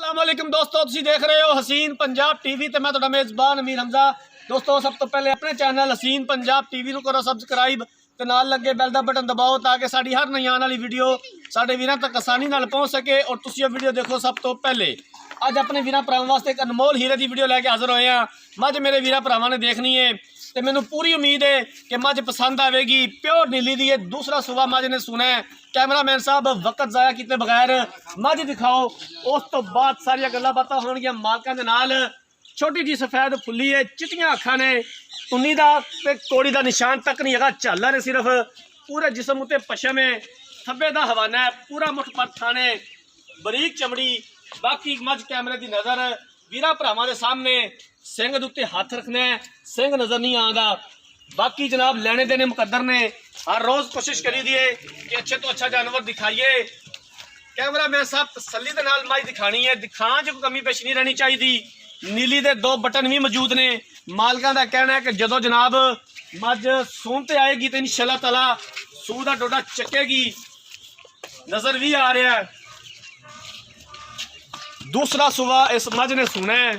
अस्सलामुअलैकुम दोस्तों, तुसीं देख रहे हो हसीन पंजाब टीवी तो मैं तुहाडा मेज़बान अमीर हमजा। दोस्तों सब तो पहले अपने चैनल हसीन पंजाब टीवी को करो सबसक्राइब ते नाल लगे बैल का बटन दबाओ ताकि साड़ी हर नई आने वाली वीडियो साडे वीरां तक आसानी नाल पहुँच सके और तुसीं ये वीडियो देखो सब तो पहले। अज अपने वीरां भरावां वास्ते एक अनमोल हीरे की वीडियो लैके हाजिर होए हैं। मझ मेरे वीरां भरावां ने देखनी है तो मैनू पूरी उम्मीद है कि मझ पसंद आएगी। प्योर नीली दी है, दूसरा सुबह मझ ने सुना है। कैमरामैन साहब वक्त जाया किए बगैर मझ दिखाओ, उस तो बाद सारिया गल्लां बातां होणगियां मालकां दे नाल। छोटी जी सफेद फुल्ली है, चिट्टियां अखां ने, उन्नी दा ते कोड़ी दा निशान तक नहीं है, झालर है सिर्फ। पूरे जिसम उत्ते पशम है, थब्बे दा हवाना है, पूरा मुठ पर थाने, बरीक चमड़ी। बाकी मझ कैमरे की नज़र वीरां भरावां दे सामने सिंह दे उत्ते हथ रखना है, सिंह नज़र नहीं आंदा। बाकी जनाब लेने देने मुकद्दर ने, हर रोज़ कोशिश करी दिए कि अच्छे तो अच्छा जानवर दिखाइए। कैमरा मैन साहब तसल्ली दे नाल मझ दिखानी है, दिखाण च कोई कमी पेश नहीं रहनी चाहिए। नीली दे 2 बटन भी मौजूद ने। मालकां दा कहना है कि जदों जनाब मझ सून ते आएगी तो इंशाअल्लाह ताला सूह दा डोडा चकेगी। नज़र भी आ रहा है, दूसरा सुबह इस मझ ने सुना है।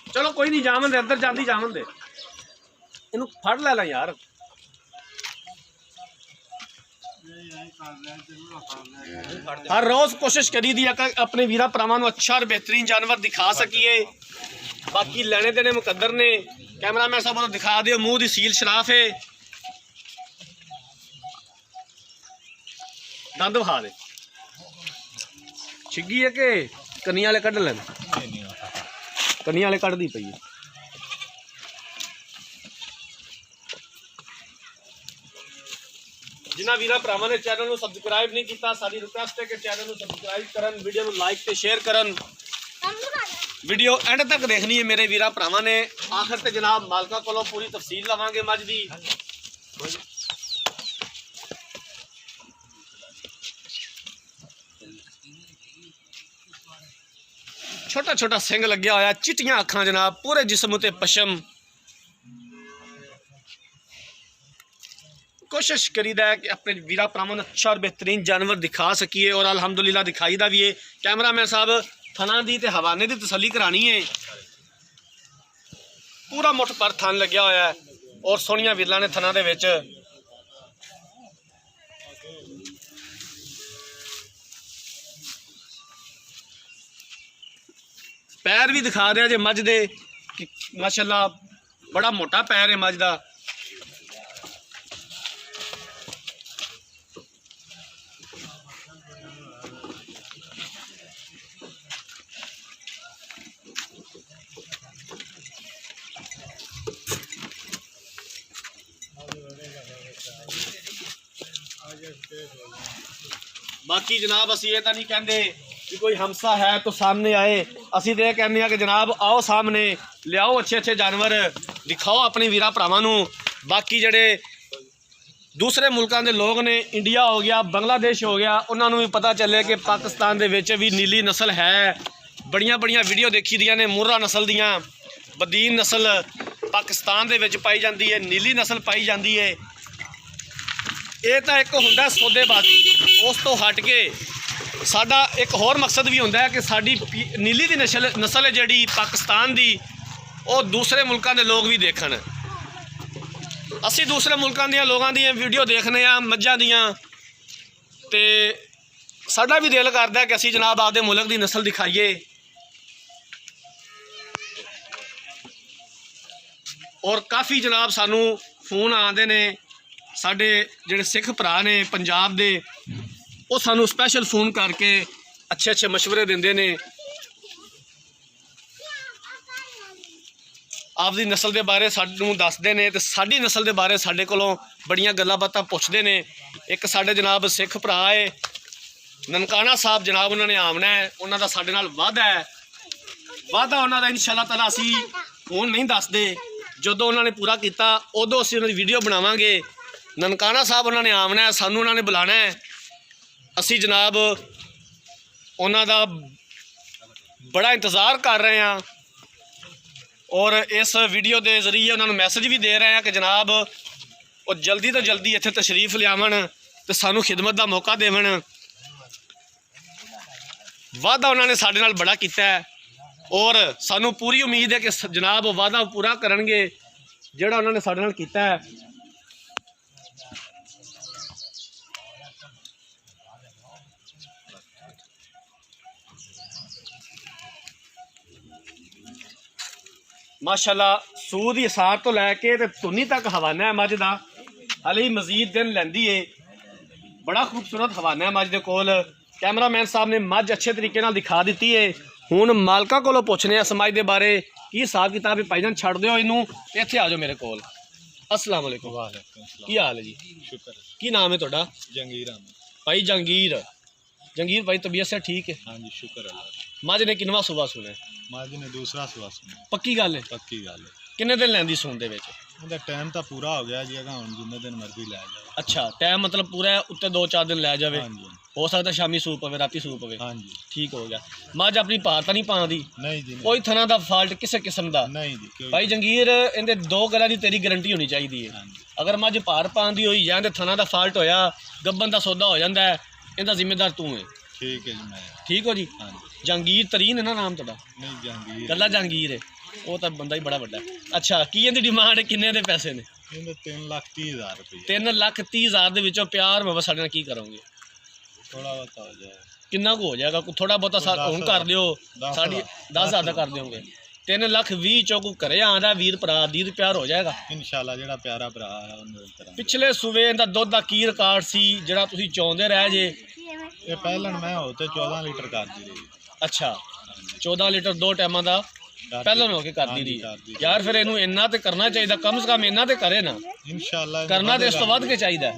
चलो कोई नहीं, जावन दे, अंदर जाती जावन दे, इनू फड़ लेना यार। हर रोज कोशिश करी दी अपने वीरा भरावां अच्छा और बेहतरीन जानवर दिखा सकीए। बाकी लेने देने मुकद्दर ने। कैमरामैन साहब दिखा दियो, मुंह की सील शराफ है, दंद विखा दे, छिगी है कि कन्नी वाले कढ़ लेन, कन्नी वाले कढ़दी पई है। जिन्होंने वीरां भरावां ने चैनल को सबसक्राइब नहीं किया, सारी रिक्वेस्ट है कि चैनल को सबसक्राइब करन, वीडियो को लाइक ते शेयर करन। वीडियो एंड तक देखनी है मेरे वीरां भरावां ने। आखिर ते जनाब मालका कोलों पूरी तफसील लवांगे मझ दी। छोटा छोटा सिंग लग्या होया, चिट्टियां अखां जनाब, पूरे जिस्म ते पशम। कोशिश करीदा है कि अपने वीरा भरावां नूं अच्छा और बेहतरीन जानवर दिखा सकीए और अल्हम्दुलिल्लाह दिखाई दा भी है। कैमरामैन साहब थना दी ते हवाने की तसली करानी है। पूरा मुठ पर थन लग्या होया है और सोहनियां विरलां ने थना दे विच। पैर भी दिखा दिया जे मझ दे कि माशाअल्लाह बड़ा मोटा पैर है मझ दा। बाकी जनाब असी ये तो नहीं कहते कि कोई हमसा है तो सामने आए, असी तो यह कहने कि जनाब आओ सामने, लियाओ अच्छे अच्छे जानवर दिखाओ अपने वीरा भरावां नूं। बाकी जड़े दूसरे मुल्कों के लोग ने, इंडिया हो गया, बांग्लादेश हो गया, उन्होंने भी पता चले कि पाकिस्तान दे विच भी नीली नस्ल है। बड़ियां बड़ियां वीडियो देखी दियां ने, मुर्रा नस्ल दियां, बदीन नस्ल पाकिस्तान दे विच पाई जाती है, नीली नस्ल पाई जाती है। ये तो एक हुंदा सौदेबाजी, उस तो हट के साडा एक होर मकसद भी हुंदा है कि साडी नीली दी नस्ल है जिहड़ी पाकिस्तान दी, वो दूसरे मुल्कों के लोग भी देखण। असी दूसरे मुल्कों के लोगों दी वीडियो देखने मझां दियां ते साडा भी दिल करदा कि असी जनाब आपदे मुल्क की नस्ल दिखाइए। और काफ़ी जनाब सानू फोन आते ने, साडे जिहड़े सिख भरा ने पंजाब दे, वो सानू स्पैशल फोन करके अच्छे अच्छे मशवरे देंदे ने, आपदी नस्ल के बारे सानू दसदे ने ते साडी नस्ल के बारे साडे कोलों बड़ियां गल्लां बातां पुछदे ने। एक साडे जनाब सिख भरा है ननकाना साहब, जनाब उन्होंने आमना है, उन्होंने साडे नाल वादा है, वादा उन्होंने इंशाअल्लाह ताला असी फोन नहीं दसदे, जदों उन्होंने पूरा किया उदों असी उन्होंने वीडियो बनावांगे। ननकाना साहब उन्होंने आमना है, सानू उन्होंने बुलाना है, असी जनाब उन्हों का बड़ा इंतज़ार कर रहे हैं और इस वीडियो के जरिए उन्होंने मैसेज भी दे रहे हैं कि जनाब वो जल्दी तो जल्दी इत्थे तशरीफ लियावन तो सानू खिदमत का मौका देवन। वादा उन्होंने साडे नाल बड़ा किया है ਔਰ ਸਾਨੂੰ ਪੂਰੀ ਉਮੀਦ ਹੈ ਕਿ ਜਨਾਬ ਉਹ ਵਾਅਦਾ ਪੂਰਾ ਕਰਨਗੇ ਜਿਹੜਾ ਉਹਨਾਂ ਨੇ ਸਾਡੇ ਨਾਲ ਕੀਤਾ ਹੈ। माशाअल्लाह सूद हिसार तो लैके ते धुनी तक हवाना है मझ का, हाले मजीद दिन लैंदी है। बड़ा खूबसूरत हवाना है मझ के कोल। कैमरामैन साहब ने मझ अच्छे तरीके नाल दिखा दी है। हुण मालका कोलों पुछने इस मझ के बारे की हिसाब किताब है। भाईजान छड़ दिओ इनू, इत्थे आ जाओ मेरे कोल। अस्सलाम वालेकुम। की हाल है जी? शुक्र। की नाम है तुहाडा? जंगीर भाई जंगीर। जंगीर भाई तबीयत से ठीक है? हाँ जी शुक्र अल्लाह। मझ ने किनवा सुबह सुने? मझ ने दूसरा सुबह सुना। पक्की गल है? पक्की गल है। किन्ने दिन लैंदी सून दे विच? उनका टाइम तो पूरा हो गया जी, अगर हुण जिन्ने दिन मर्जी लै जाए। अच्छा टाइम मतलब पूरा उत्ते 2-4 दिन लै जावे? हाँ जी हो सकता शामी सूप पवे, राती सूप पवे? हाँ जी ठीक हो गया। मझ अपनी भार तो नहीं पाँदी? नहीं जी कोई थना दा फाल्ट किसी किस्म दा? नहीं जी कोई। भाई जंगीर इहदे 2 गल्लां दी तेरी गारंटी होनी चाहिए है। हाँ जी अगर मझ भार पाँदी होई जां ते थना दा फाल्ट होया, गब्बन दा सौदा हो जांदा है, इहदा जिम्मेदार तू है। ठीक है जी मैं। ठीक हो जी? हाँ जी। जहांगीर तरीन है ना नाम तुहाडा? नहीं जहांगीर कल्ला जहांगीर है, वो तो बंदा ही बड़ा बड़ा है। अच्छा की इहदी डिमांड है, किन्ने दे पैसे ने? इन्हें 3,30,000 रुपये। 3,30,000 दे विचों प्यार मोहब्बत साडे नाल की करोगे? थोड़ा बहुत हो जाए। किन्ना को हो जाएगा? थोड़ा बहुता हुण कर दिओ, साडी 10,000 दा कर दिओगे। 3,20,000 चों कोई घरे आंदा वीर भरा दी ते प्यार हो जाएगा इंशाल्लाह। जेड़ा प्यारा भरा है उन्हें तरह। पिछले सूबे इहदा दुध दा की रिकॉर्ड सी जेड़ा तुसीं चौंदे रह जे? ये पहलन मैं होते 14 लीटर कर दी रही। अच्छा 14 लीटर 2 टाइमां दा पहलन हो के कर दी रही। यार फिर इनू इन्ना ते करना चाहिए, कम से कम इन्ना ते करे ना। इंशाल्लाह करना तो इस तो वध के चाहिए,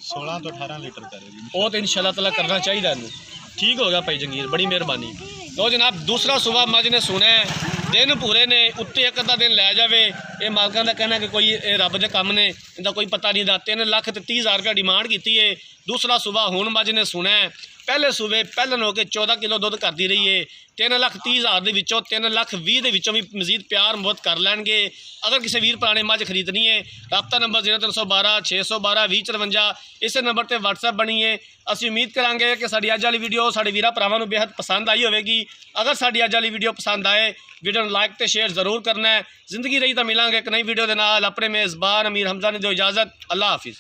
16 तो 18 लीटर करेगी वो तो इंशाल्लाह ताला करना चाहिए इनू। ठीक हो गया भाई जंगीर, बड़ी मेहरबानी। तो जनाब दूसरा सुबह मझ ने सुना है, दिन पूरे ने उत्ते एक अद्धा दिन लै जावे। ये मालकां दा कहना कि कोई रब दे कम ने, इनका कोई पता नहीं। 3,30,000 रुपया डिमांड की है। दूसरा सुबह हुण मझ ने सुना है, पहले सूबे पहलन होकर 14 किलो दुध करती रही है। 3,30,000 के विचों 3,20,000 के विचों भी मजीद प्यार मुहब्बत कर लैणगे। अगर किसी वीर भरा ने मझ खरीदनी है, राबता नंबर 0312 612 2054 इस नंबर पर WhatsApp बनी है। असीं उम्मीद करांगे कि साडी अज वाली वीडियो साडे वीरां भरावां नूं बेहद पसंद आई होवेगी। अगर साडी अज वाली वीडियो पसंद आए, वीडियो लाइक तो शेयर जरूर करना है। जिंदगी रही तो मिलांगे एक नई वीडियो के नाल। अपने मेज़बान अमीर हमजा ने दो इजाज़त। अल्लाह हाफिज़।